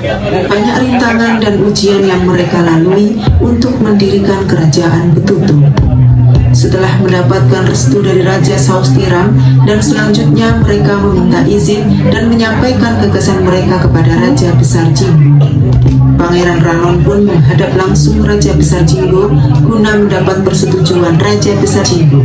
Banyak rintangan dan ujian yang mereka lalui untuk mendirikan kerajaan Betutu. Setelah mendapatkan restu dari Raja Saus Tiram, dan selanjutnya mereka meminta izin dan menyampaikan gagasan mereka kepada Raja Besar Jinggo. Pangeran Ranon pun menghadap langsung Raja Besar Jinggo guna mendapat persetujuan Raja Besar Jinggo.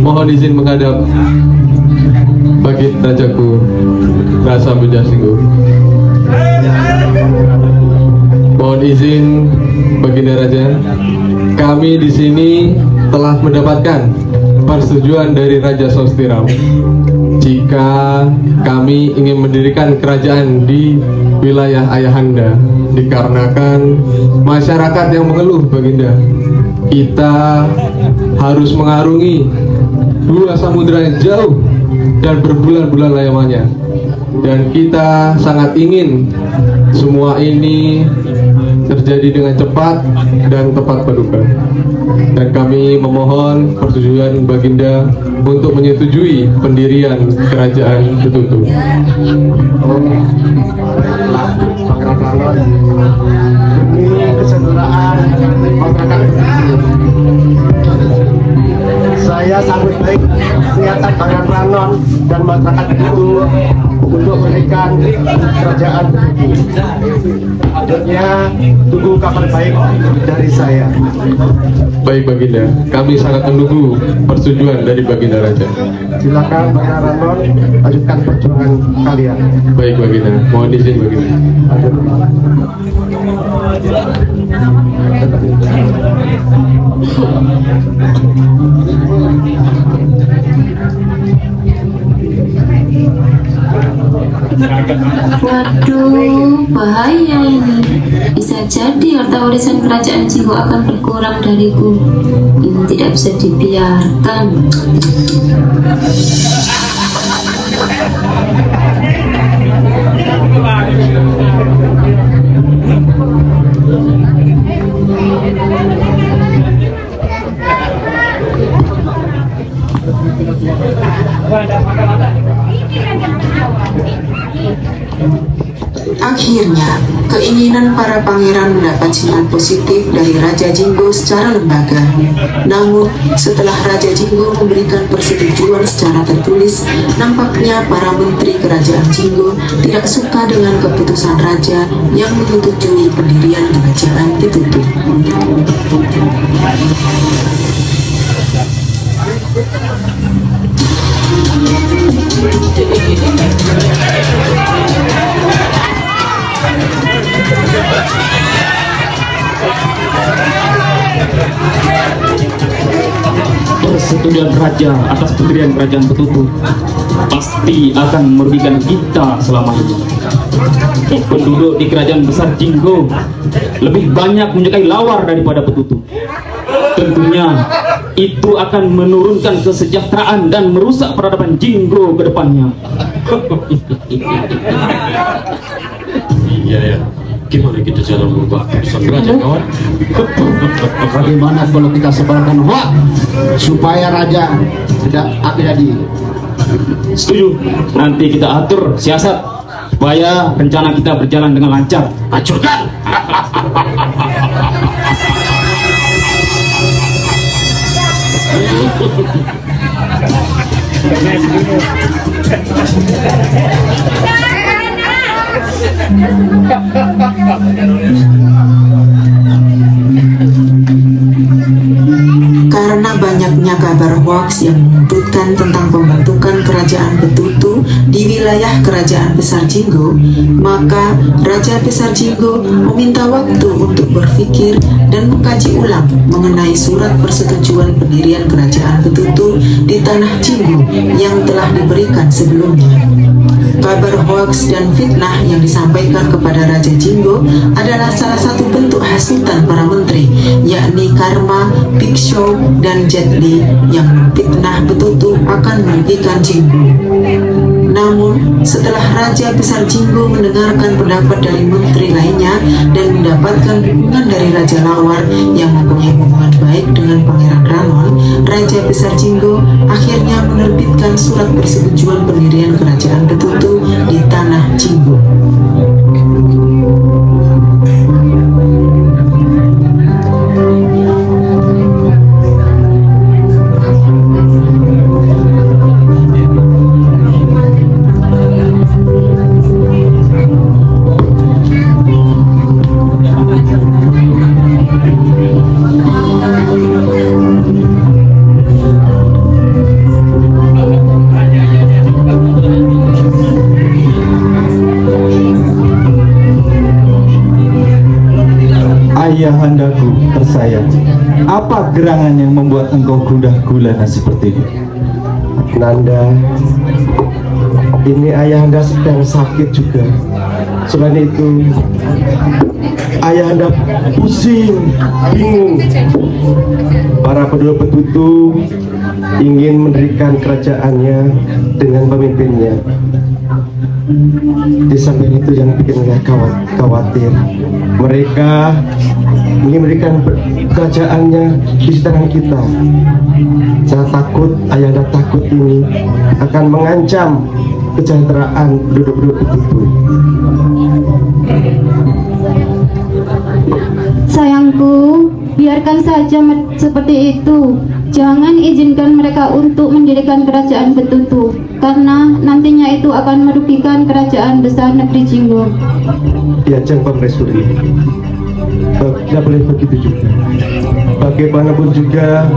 Mohon izin menghadap bagi rajaku Rasa Bujasinggo. Mohon izin Baginda Raja, kami di sini telah mendapatkan persetujuan dari Raja Saus Tiram jika kami ingin mendirikan kerajaan di wilayah Ayahanda, dikarenakan masyarakat yang mengeluh, Baginda. Kita harus mengarungi dua samudera yang jauh dan berbulan-bulan layamannya, dan kita sangat ingin semua ini terjadi dengan cepat dan tepat paduka. Dan kami memohon persetujuan Baginda untuk menyetujui pendirian kerajaan Betutu. Demi kesejahteraan masyarakat Betutu, saya sambut baik niatan Pangeran Ranon dan masyarakat Betutu untuk memberikan kerajaan Betutu. Selanjutnya tunggu kabar baik dari saya. Baik Baginda, kami sangat menunggu persetujuan dari Baginda Raja. Silakan Pangeran Ranon, lanjutkan perjuangan kalian. Baik Baginda, mohon izin Baginda. Waduh, bahaya ini. Bisa jadi harta warisan kerajaan Jinggo akan berkurang dariku. Ini tidak bisa dibiarkan. Akhirnya, keinginan para pangeran mendapat sinyal positif dari Raja Jinggo secara lembaga. Namun, setelah Raja Jinggo memberikan persetujuan secara tertulis, nampaknya para menteri kerajaan Jinggo tidak suka dengan keputusan Raja yang menyetujui pendirian kerajaan Betutu. Persetujuan Raja atas pendirian kerajaan Betutu pasti akan merugikan kita selama ini. Penduduk di kerajaan besar Jinggo lebih banyak menyukai Lawar daripada Betutu. Tentunya itu akan menurunkan kesejahteraan dan merusak peradaban Jinggo ke depannya. Iya ya. Gimana kita cara merubah keputusan kerajaan, kawan? Bagaimana kalau kita sebarkan hoak supaya raja tidak jadi? Setuju. Nanti kita atur siasat supaya rencana kita berjalan dengan lancar. Hancurkan! Karena banyaknya kabar hoaks yang menyebutkan tentang pembentukan kerajaan Betutu di wilayah kerajaan besar Jinggo, maka Raja Besar Jinggo meminta waktu untuk berpikir dan mengkaji ulang mengenai surat persetujuan pendirian kerajaan Betutu di tanah Jinggo yang telah diberikan sebelumnya. Kabar hoaks dan fitnah yang disampaikan kepada Raja Jinggo adalah salah satu bentuk hasutan para menteri, yakni Karma, Big Show, dan Jet Li yang memfitnah Betutu akan merugikan Jinggo. Namun, setelah Raja Besar Jinggo mendengarkan pendapat dari menteri lainnya dan mendapatkan dukungan dari Raja Lawar yang mempunyai hubungan baik dengan Pangeran Ranon, Raja Besar Jinggo akhirnya menerbitkan surat persetujuan pendirian Kerajaan Betutu di tanah Jinggo. Ayahandaku tersayang, apa gerangan yang membuat engkau gundah gulana seperti ini? Nanda, ini ayahanda sedang sakit juga. Selain itu, ayahanda pusing, bingung. Para penduduk Betutu ingin mendirikan kerajaannya dengan pemimpinnya. Di samping itu yang bikin saya khawatir, mereka ingin memberikan kerajaannya di tangan kita. Saya takut, ayahanda takut ini akan mengancam kesejahteraan penduduk-penduduk Betutu. Sayangku, biarkan saja seperti itu. Jangan izinkan mereka untuk mendirikan kerajaan Betutu, karena nantinya itu akan merugikan kerajaan besar negeri Jinggo. Diajeng Pemresuri, tidak boleh begitu juga. Bagaimanapun juga,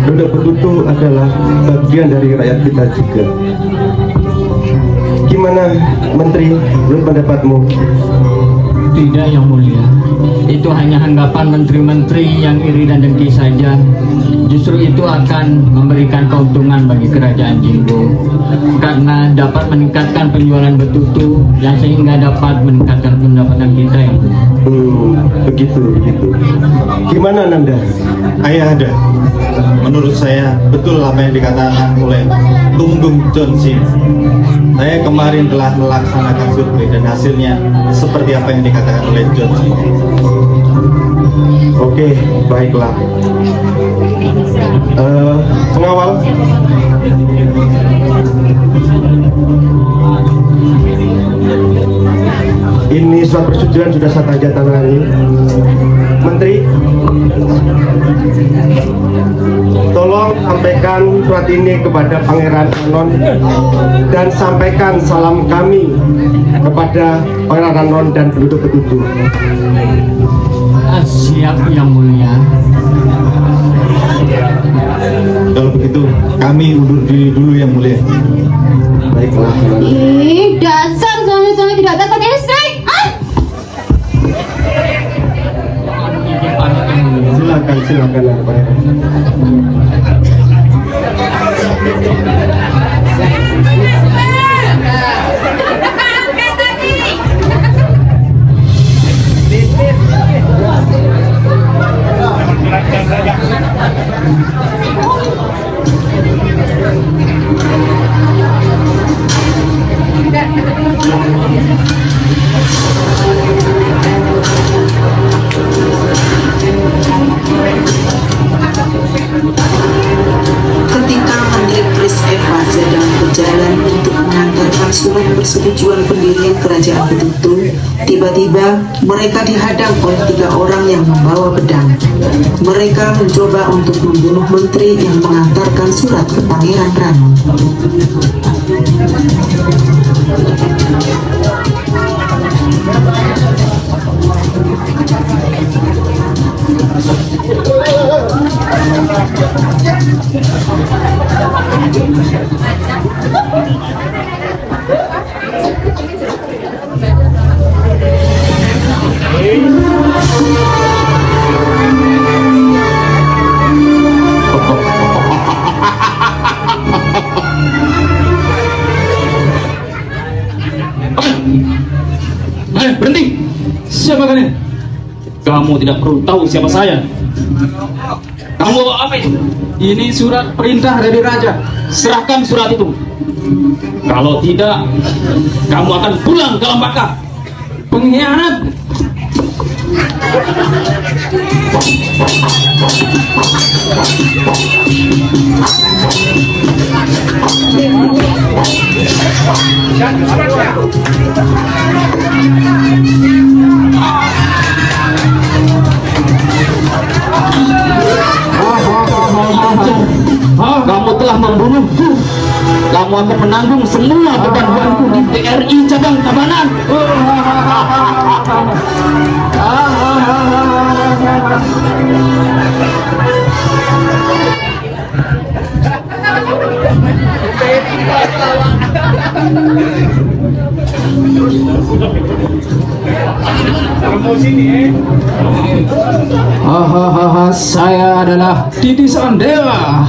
penduduk Betutu adalah bagian dari rakyat kita juga. Gimana, Menteri, menurut pendapatmu? Tidak, Yang Mulia. Itu hanya anggapan menteri-menteri yang iri dan dengki saja. Justru itu akan memberikan keuntungan bagi kerajaan Jinggo, karena dapat meningkatkan penjualan Betutu dan sehingga dapat meningkatkan pendapatan kita, Yang Mulia. Begitu. Gimana, Nanda? Ayahanda, menurut saya betul apa yang dikatakan oleh Tunggung Johnson. Saya kemarin telah melaksanakan survei dan hasilnya seperti apa yang dikatakan oleh Johnson. Oke, baiklah. Pengawal, ini surat persetujuan sudah saya tanda tangani. Menteri, tolong sampaikan surat ini kepada Pangeran Ranon dan sampaikan salam kami kepada Pangeran Ranon dan penduduk Betutu. Siap, Yang Mulia. Kalau begitu, kami undur diri dulu, Yang Mulia. Baiklah. Ih, dasar suami-suami tidak takut istri. Silakan Pangeran. Ketika Menteri Chris Evans sedang berjalan untuk mengantarkan surat persetujuan pendirian kerajaan Betutu, tiba-tiba mereka dihadang oleh 3 orang yang membawa pedang. Mereka mencoba untuk membunuh menteri yang mengantarkan surat ke Pangeran Ranon. tidak perlu tahu siapa saya. Kamu bawa apa itu? Ini surat perintah dari raja. Serahkan surat itu. Kalau tidak, kamu akan pulang dalam baka. Pengkhianat. Kamu telah membunuhku. Kamu akan menanggung semua beban-bebanku di TRI cabang Tabanan. Saya adalah titisan dewa.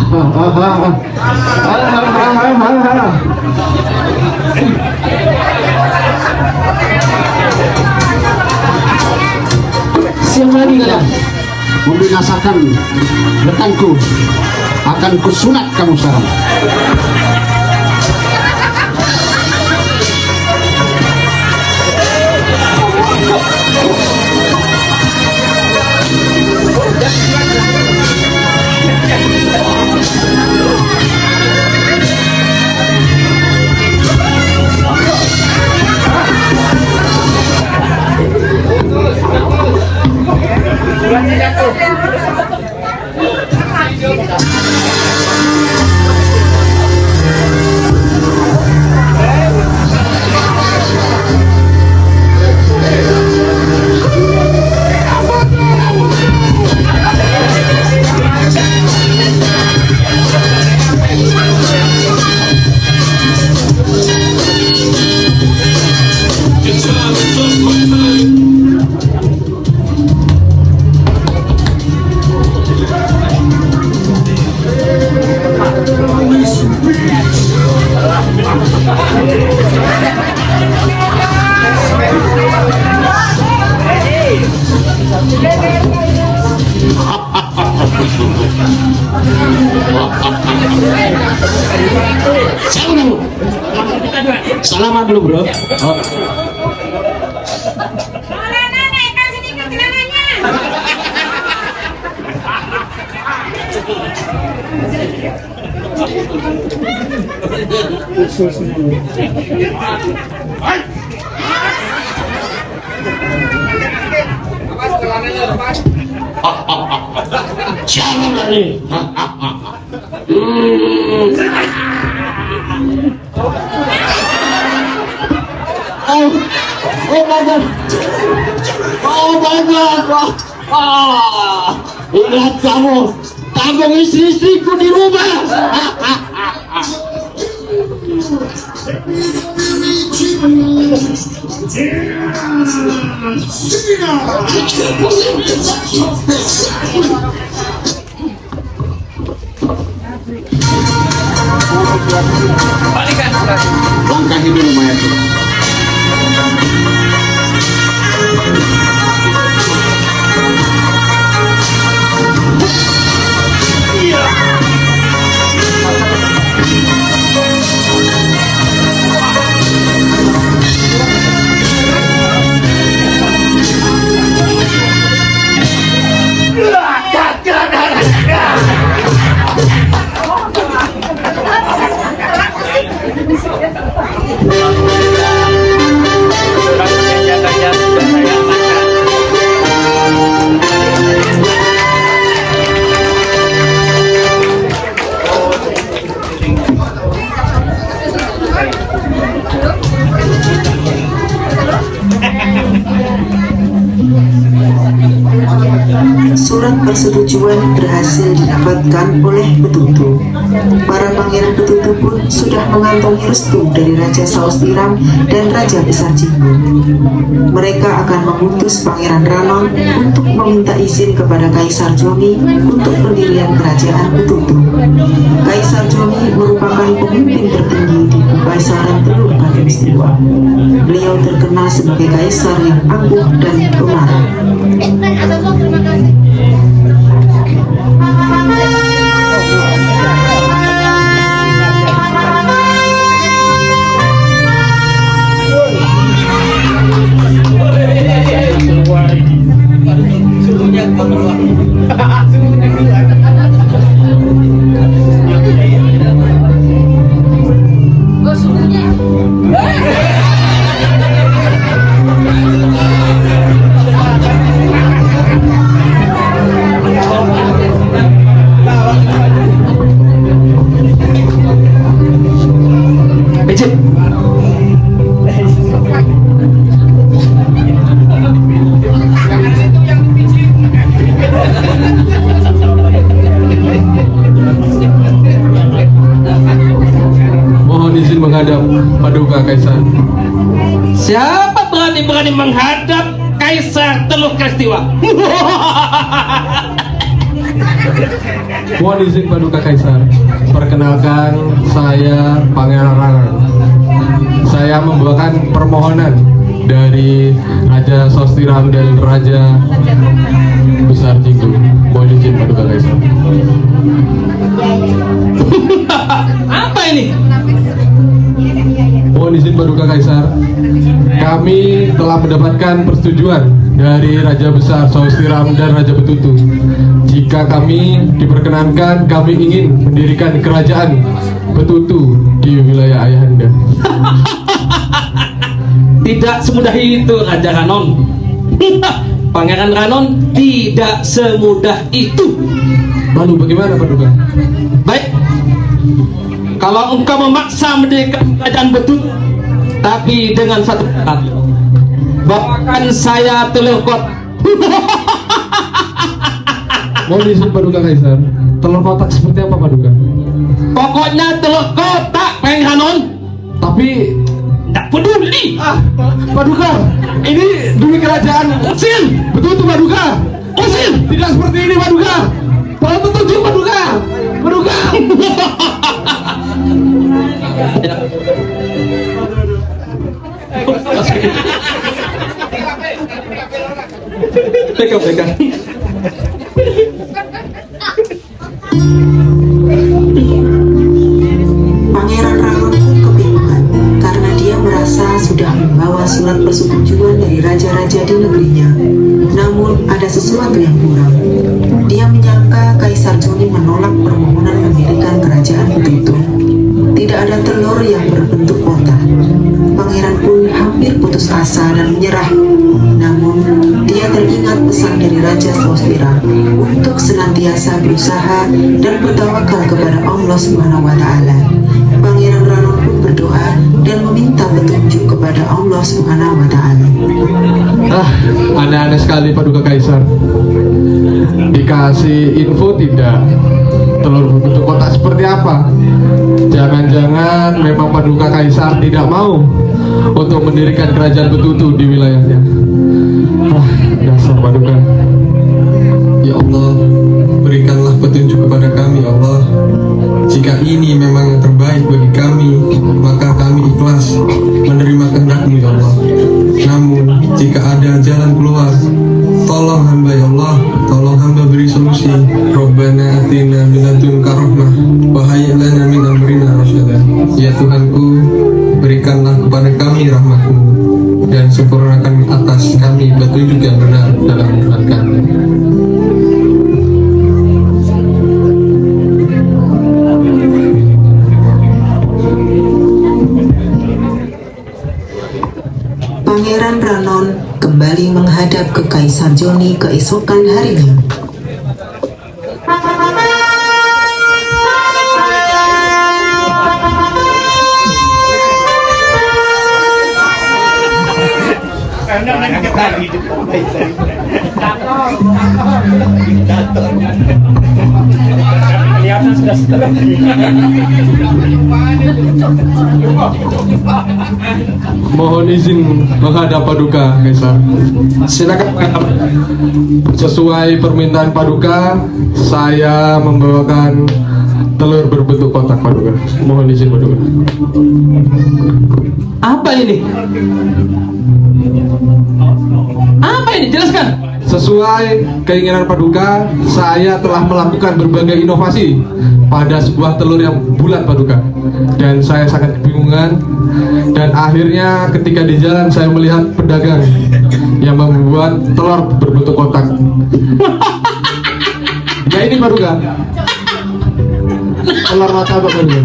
Siapa lagi kalian membinasakan rekanku? Akan kusunat kamu sekarang. Salaman dulu, bro. Jangan lari. Oh my God. Ingat kamu, tabung istri-istriku di rumah. Langkahi dulu mayatku. Thank you. Persetujuan berhasil didapatkan oleh Betutu. Para pangeran Betutu pun sudah mengantongi restu dari Raja Saus Tiram dan Raja Besar Jinggo. Mereka akan mengutus Pangeran Ranon untuk meminta izin kepada Kaisar Jongi untuk pendirian kerajaan Betutu. Kaisar Jongi merupakan pemimpin tertinggi di Kekaisaran Teluk Katulistiwa. Beliau terkenal sebagai kaisar yang angkuh dan pemarah. Mohon izin menghadap Paduka Kaisar. Siapa berani-berani menghadap Kaisar Teluk Katulistiwa? Mohon izin Paduka Kaisar. Perkenalkan, saya Pangeran Ranon. Saya membawakan permohonan dari Raja Saus Tiram dan Raja Besar Jinggo. Mohon izin Paduka Kaisar. Apa ini? Mohon izin Paduka Kaisar. Kami telah mendapatkan persetujuan dari Raja Besar Saus Tiram dan Raja Betutu. Jika kami diperkenankan, kami ingin mendirikan kerajaan Betutu di wilayah Ayahanda. Tidak semudah itu, Raja Ranon. Pangeran Ranon tidak semudah itu. Lalu bagaimana Paduka? Baik, kalau engkau memaksa mendirikan kerajaan Betutu, tapi dengan satu syarat, bawakan saya telur kotak. Mohon izin Paduka Kaisar. Telur kotak seperti apa Paduka? Pokoknya telur kotak, Pangeran Ranon. Tapi tidak peduli. Paduka, ini demi kerajaan Usir, Betutu Paduka. usir. Tidak seperti ini Paduka. Tolong petunjuk Paduka. Paduka. Pegang. Pangeran Ranon pun kebingungan karena dia merasa sudah membawa surat persetujuan dari raja-raja di negerinya. Namun ada sesuatu yang kurang. Dia menyangka Kaisar Jongi menolak permohonan mendirikan kerajaan Betutu. Tidak ada telur yang berbentuk kotak. Pangeran pun hampir putus asa dan menyerah. Namun dia teringat pesan dari Raja Saus Tiram untuk senantiasa berusaha dan bertawakal kepada Allah Subhanahu wa Ta'ala. Pangeran Ranon pun berdoa dan meminta petunjuk kepada Allah Subhanahu wa Ta'ala. Aneh-aneh sekali Paduka Kaisar. Dikasih info tidak, telur berbentuk kotak seperti apa? Jangan-jangan memang Paduka Kaisar tidak mau untuk mendirikan kerajaan Betutu di wilayahnya. Dasar Paduka. Ya Allah, berikanlah petunjuk kepada kami, ya Allah. Jika ini memang yang terbaik bagi kami, maka kami ikhlas menerima kehendak-Mu, ya Allah. Namun, jika ada jalan keluar, tolong hamba, ya Allah. Tolong hamba beri solusi. Rabbana atina min ladunka rahmah wa hayyi' lana min amrina rasyada. Ya Tuhanku, berikanlah kepada kami rahmat-Mu dan sempurnakan atas kami petunjuk yang benar dalam menjalankan. Pangeran Ranon kembali menghadap ke Kaisar Jongi keesokan harinya. Mohon izin menghadap Paduka, Kaisar. Silakan. Sesuai permintaan Paduka, saya membawakan telur berbentuk kotak, Paduka. Mohon izin, Paduka. Apa ini? Apa ini? Jelaskan. Sesuai keinginan Paduka, saya telah melakukan berbagai inovasi pada sebuah telur yang bulat, Paduka. Dan saya sangat kebingungan. Dan akhirnya ketika di jalan saya melihat pedagang yang membuat telur berbentuk kotak. Ya ini, Paduka. Telur martabak, Paduka.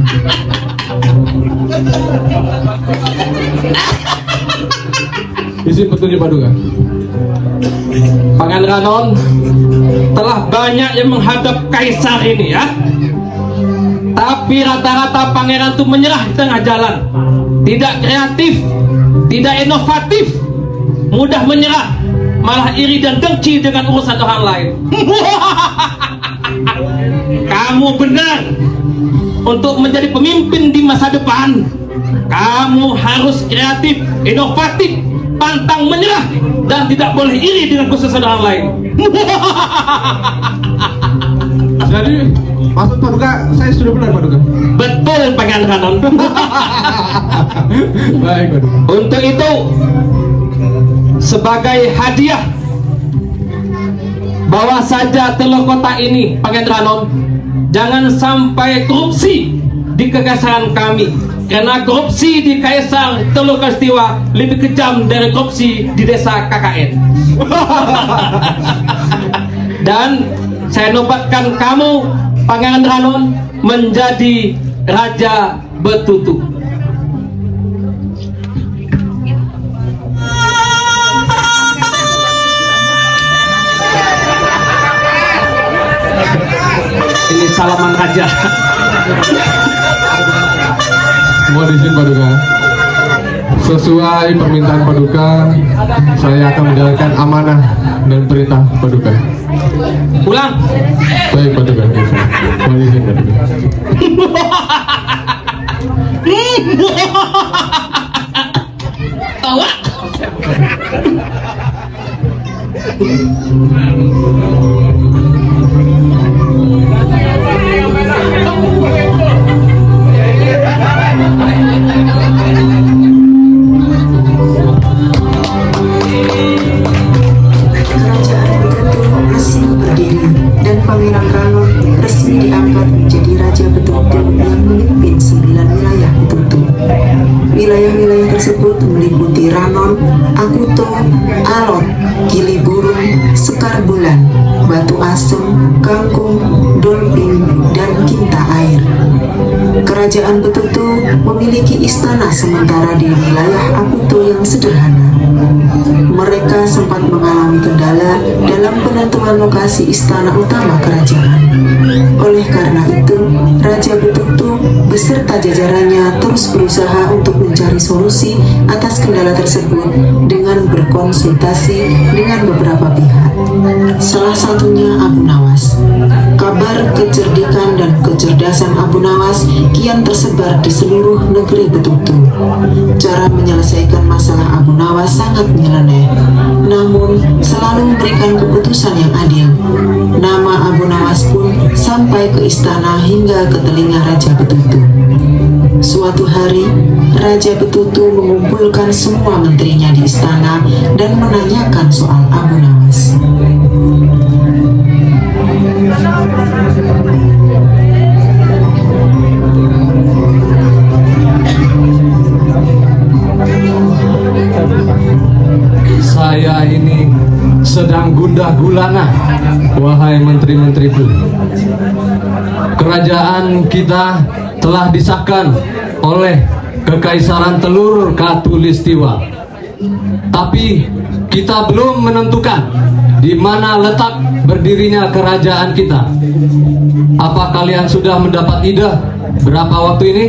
Izin petunjuk, Paduka. Pangeran Ranon telah banyak yang menghadap kaisar ini ya. Tapi rata-rata pangeran itu menyerah di tengah jalan. Tidak kreatif, tidak inovatif, mudah menyerah, malah iri dan dengki dengan urusan orang lain. Kamu benar. Untuk menjadi pemimpin di masa depan, kamu harus kreatif, inovatif, pantang menyerah, dan tidak boleh iri dengan kesuksesan orang lain. Jadi maksud Paduka saya sudah benar, Paduka? Betul, Pangeran Ranon. Baik, Paduka. Untuk itu, sebagai hadiah, bawa saja telur kotak ini, Pangeran Ranon. Jangan sampai korupsi di kekaisaran kami, karena korupsi di Kaisar Telur Kastiliwa lebih kejam dari korupsi di desa KKN. Dan saya nobatkan kamu, Pangeran Ranon, menjadi Raja Betutu. Ini salaman raja. Mohon izin, Paduka. Sesuai permintaan Paduka, saya akan menjalankan amanah dan perintah Paduka. Pulang. Baik, Paduka. Mohon izin, Paduka. Tawa. Kerajaan Betutu resmi berdiri dan Pangeran Ranon resmi diangkat menjadi Raja Betutu yang memimpin 9 wilayah Betutu. Wilayah-wilayah tersebut meliputi Ranon, Akuto, Alot, Gili Burung, Sekar Bulan, Batu Asem, Kangkung, Dolpin, dan Kinta Air. Kerajaan Betutu memiliki istana sementara di wilayah Akuto yang sederhana. Mereka sempat mengalami kendala dalam penentuan lokasi istana utama kerajaan. Oleh karena itu, Raja Betutu beserta jajarannya terus berusaha untuk mencari solusi atas kendala tersebut dengan berkonsultasi dengan beberapa pihak. Salah satunya Abu Nawas. Kabar kecerdikan dan kecerdasan Abu Nawas kian tersebar di seluruh negeri Betutu. Cara menyelesaikan masalah Abu Nawas sangat nyeleneh, namun selalu memberikan keputusan yang adil. Nama Abu Nawas pun sampai ke istana hingga ke telinga Raja Betutu. Suatu hari, Raja Betutu mengumpulkan semua menterinya di istana dan menanyakan soal Abu Nawas. Saya ini sedang gundah gulana, wahai menteri-menteriku. Kerajaan kita telah disahkan oleh Kekaisaran Telur Katulistiwa. Tapi kita belum menentukan di mana letak berdirinya kerajaan kita. Apa kalian sudah mendapat ide berapa waktu ini?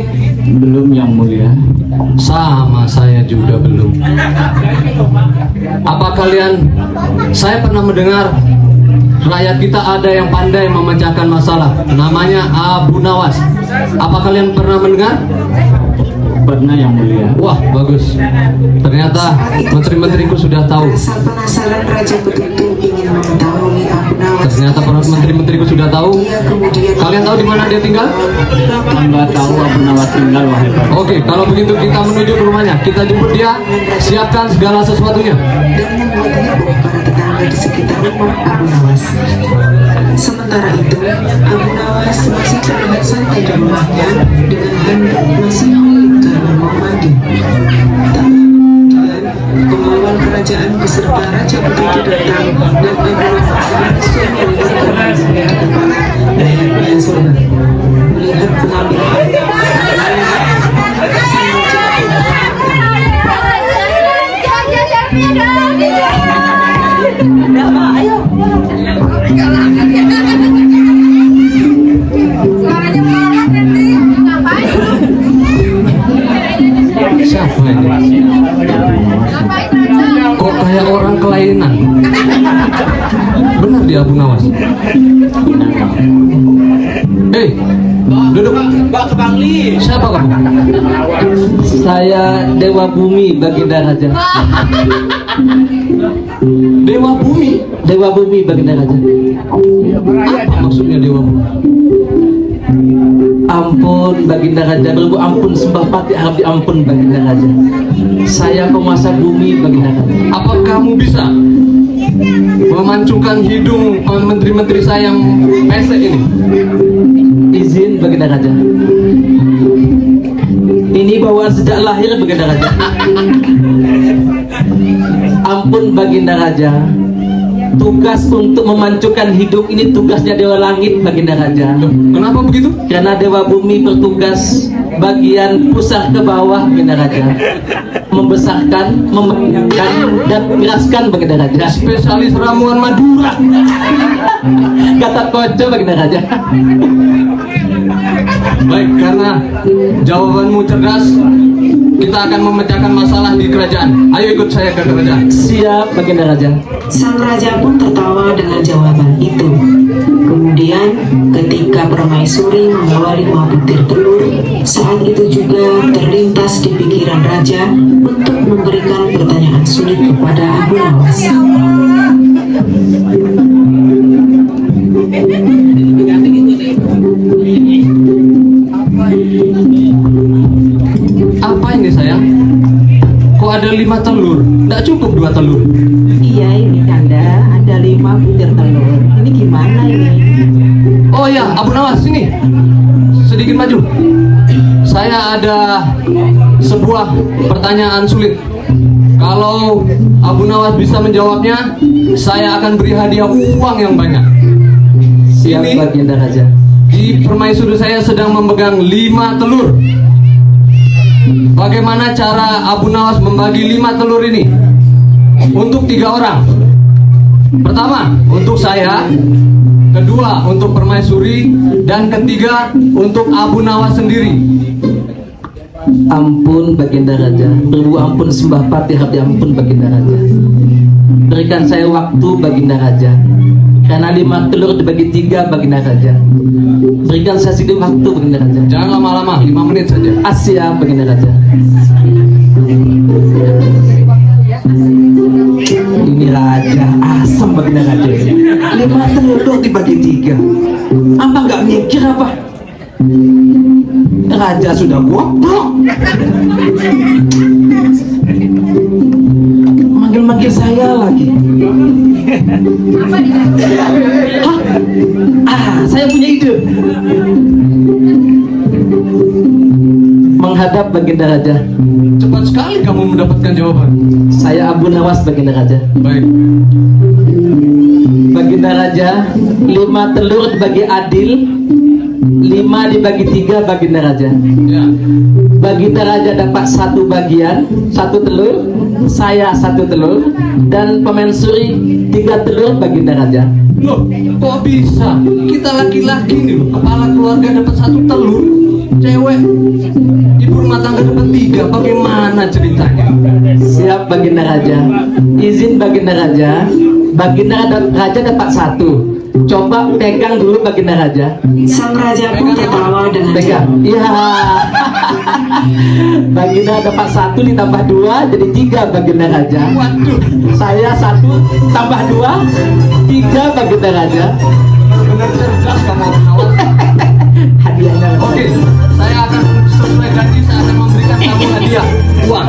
Belum, Yang Mulia. Sama, saya juga belum. Apa kalian, saya pernah mendengar rakyat kita ada yang pandai memecahkan masalah. Namanya Abu Nawas. Apa kalian pernah mendengar? Pernah, Yang Mulia. Wah, bagus. Ternyata menteri-menteriku sudah tahu. Rasa penasaran Raja Betutu ingin mengetahui Abu Nawas. Ternyata para menteri-menteriku sudah tahu. Dia kemudian Kalian tahu di mana dia tinggal? Anda tahu Abu Nawas tinggal, wahai Pak. Oke, kalau begitu kita menuju ke rumahnya. Kita jemput dia, siapkan segala sesuatunya. dan membuat heboh para tetangga di sekitar rumah Abu Nawas. Sementara itu, Abu Nawas masih terlihat santai di rumahnya dengan hendak masih karena mau mandi. Tak kemudian, pengawal kerajaan beserta Raja Betutu datang dan Abu Nawas langsung melibatkan di depan lehernya Sultan. Melihat penampilan Siapa ini? Kok kayak orang kelainan? Benar dia Abu Nawas? Hei, duduk. Siapa kamu? Saya Dewa Bumi, Baginda Raja. Dewa Bumi? Dewa Bumi, Baginda Raja. Apa maksudnya Dewa Bumi? Ampun Baginda Raja, berbu ampun sembah pati harap diampun Baginda Raja. Saya penguasa bumi Baginda Raja. Apa kamu bisa memancungkan hidung menteri-menteri saya yang pesek ini? Izin Baginda Raja. Ini bawaan sejak lahir Baginda Raja. Ampun Baginda Raja. Tugas untuk memancungkan hidung ini tugasnya Dewa Langit Baginda Raja. Kenapa begitu? Karena Dewa Bumi bertugas bagian pusat ke bawah Baginda Raja, membesarkan, memanjangkan dan mengeraskan Baginda Raja. Spesialis ramuan Madura. Kata koco Baginda Raja. Baik, karena jawabanmu cerdas, kita akan memecahkan masalah di kerajaan. Ayo ikut saya ke kerajaan. Siap Baginda Raja. Sang raja pun tertawa dengan jawaban itu. Kemudian ketika permaisuri membawa 5 butir telur, saat itu juga terlintas di pikiran raja untuk memberikan pertanyaan sulit kepada Abu Nawas. Apa ini sayang? Kok ada 5 telur? Tidak cukup 2 telur. Iya ini Kanda, ada 5 butir telur. Ini gimana ini? Oh ya, Abu Nawas sini. Sedikit maju. Saya ada sebuah pertanyaan sulit. Kalau Abu Nawas bisa menjawabnya, saya akan beri hadiah uang yang banyak. Siap Ini Baginda Raja. di permaisuri saya sedang memegang 5 telur. Bagaimana cara Abu Nawas membagi 5 telur ini untuk 3 orang? Pertama untuk saya, kedua untuk permaisuri, dan ketiga untuk Abu Nawas sendiri. Ampun Baginda Raja, berbu ampun sembah pati harap diampun Baginda Raja. Berikan saya waktu Baginda Raja, karena 5 telur dibagi 3 Baginda Raja. Berikan saya sedikit waktu Baginda Raja. Jangan lama-lama, 5 menit saja. Siap Baginda Raja. Ini raja asam Baginda Raja. 5 telur dibagi 3. Apa nggak mikir apa? Raja sudah goblok. Manggil-manggil saya lagi. Hah? Saya punya ide. Menghadap Baginda Raja. Cepat sekali kamu mendapatkan jawaban. Saya Abu Nawas Baginda Raja. Baik. Baginda Raja, 5 telur dibagi adil, 5 dibagi 3 Baginda Raja. Ya. Baginda Raja dapat 1 bagian, 1 telur, saya 1 telur, dan pemaisuri 3 telur Baginda Raja. Loh, kok bisa? Kita laki-laki nih loh, kepala keluarga dapat 1 telur, cewek ibu rumah tangga dapat 3. Bagaimana ceritanya? Siap Baginda Raja. Izin Baginda Raja. Baginda Raja dapat 1, Coba pegang dulu Baginda Raja. Sang raja pun tertawa dengan Pegang. Iya. Baginda dapat 1 ditambah 2 jadi 3 Baginda Raja. Waduh, Saya 1 tambah 2 3 Baginda Raja. benar cerdas kamu kawan. Hadiahnya. Oke, saya akan sesuai janji saya akan memberikan kamu hadiah uang.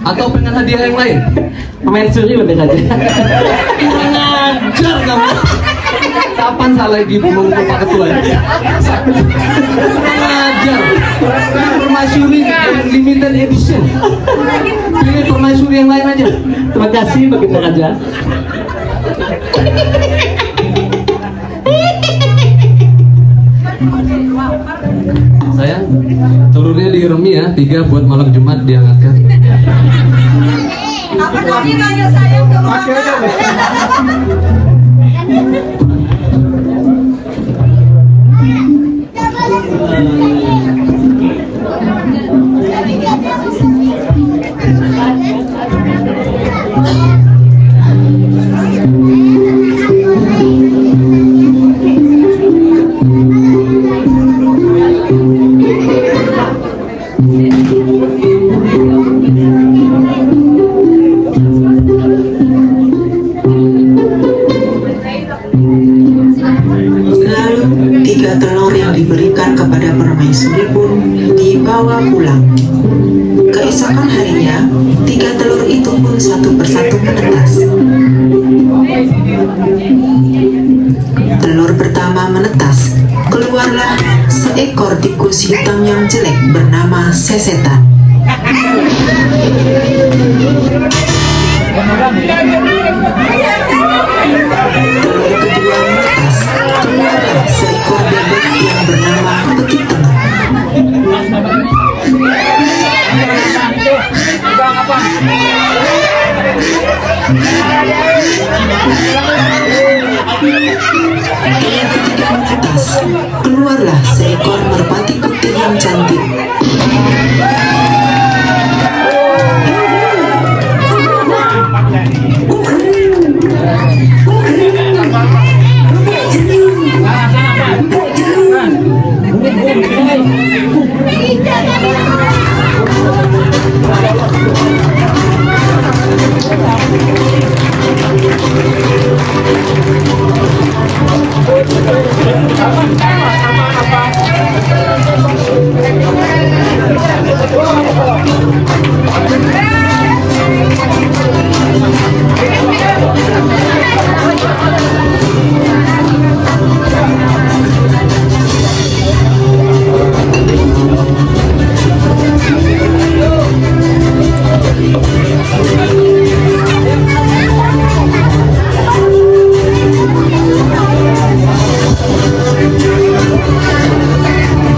Atau pengen hadiah yang lain? Pemain suri Baginda Raja. Kurang ajar kamu. Kapan saya lagi menghukum Pak Ketua? Kurang ajar. Permaisuri yang limited edition. Pilih permaisuri yang lain aja. Terima kasih Baginda Raja. Sayang, telurnya diremi ya, 3 buat malam Jumat diangkatkan. Apa tadi tanya saya ke Lalu 3 telur yang diberikan kepada permaisuri pun dibawa pulang. Keesokan harinya 3 telur itu pun satu persatu menetas. Telur pertama menetas, keluarlah seekor tikus hitam yang jelek bernama Sesetan. Telur kedua menetas, keluarlah seekor bebek yang bernama Peti Tengah. Yang ketiga menetas, keluarlah seekor merpati putih yang cantik.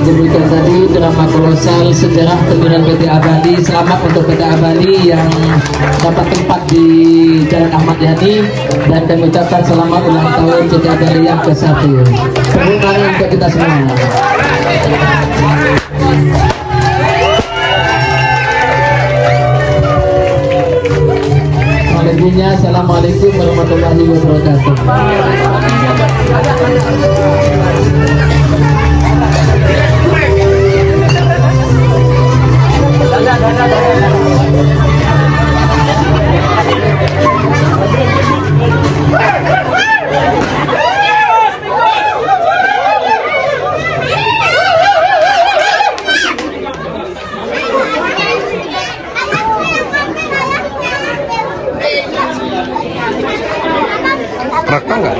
Demikian tadi drama kolosal sejarah teguran PT Abadi. Selamat untuk PT Abadi yang dapat tempat di Jalan Ahmad Yani, dan kami ucapkan selamat ulang tahun PT Abadi yang ke-1. Tepuk tangan untuk kita semua. Selebihnya, assalamualaikum warahmatullahi wabarakatuh. Rekam nggak?